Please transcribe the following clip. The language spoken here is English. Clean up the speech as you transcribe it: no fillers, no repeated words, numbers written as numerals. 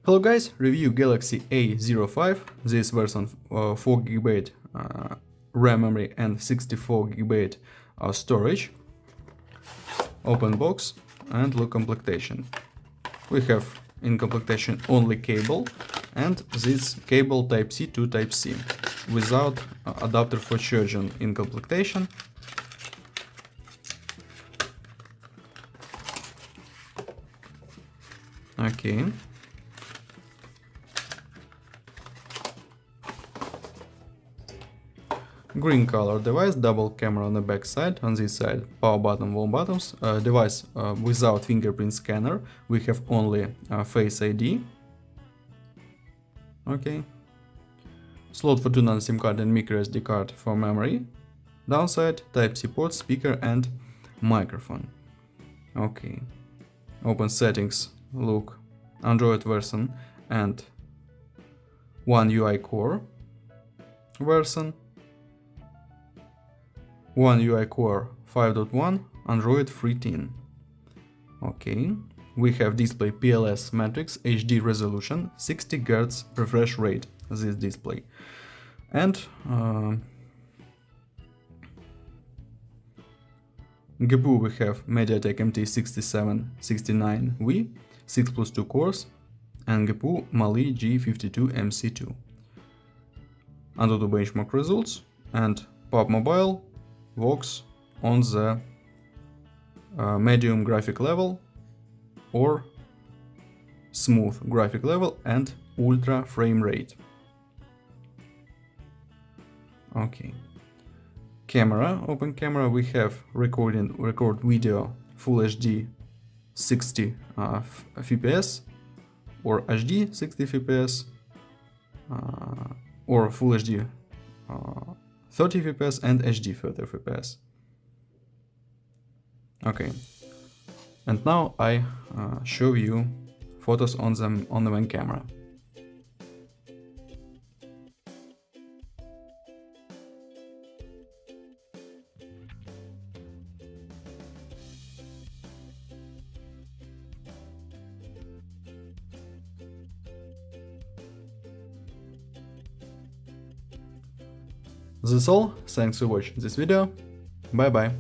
Hello guys, review Galaxy A05. This version 4GB RAM memory and 64GB storage. Open box and look complementation. We have in complementation only cable and this cable Type-C to Type-C without adapter for charging in complementation. Okay. Green color device, double camera on the back side, on this side power button, wall buttons, device without fingerprint scanner, we have only Face ID. Okay. Slot for 2 nano SIM card and micro SD card for memory. Downside, Type-C port, speaker and microphone. Okay. Open settings, look, Android version and One UI Core version. One UI Core 5.1, Android 13. Okay, we have display PLS matrix, HD resolution, 60 Hz refresh rate, this display. And GPU we have MediaTek MT6769V, 6+2 cores, and GPU Mali G52MC2. AnTuTu benchmark results and PUBG Mobile works on the medium graphic level or smooth graphic level and ultra frame rate. Okay. Camera, open camera, we have record video Full HD 60 fps or HD 60 fps or Full HD 30 fps and HD 30 fps. Okay, and now I show you photos on the main camera. That's all, thanks for watching this video, bye bye.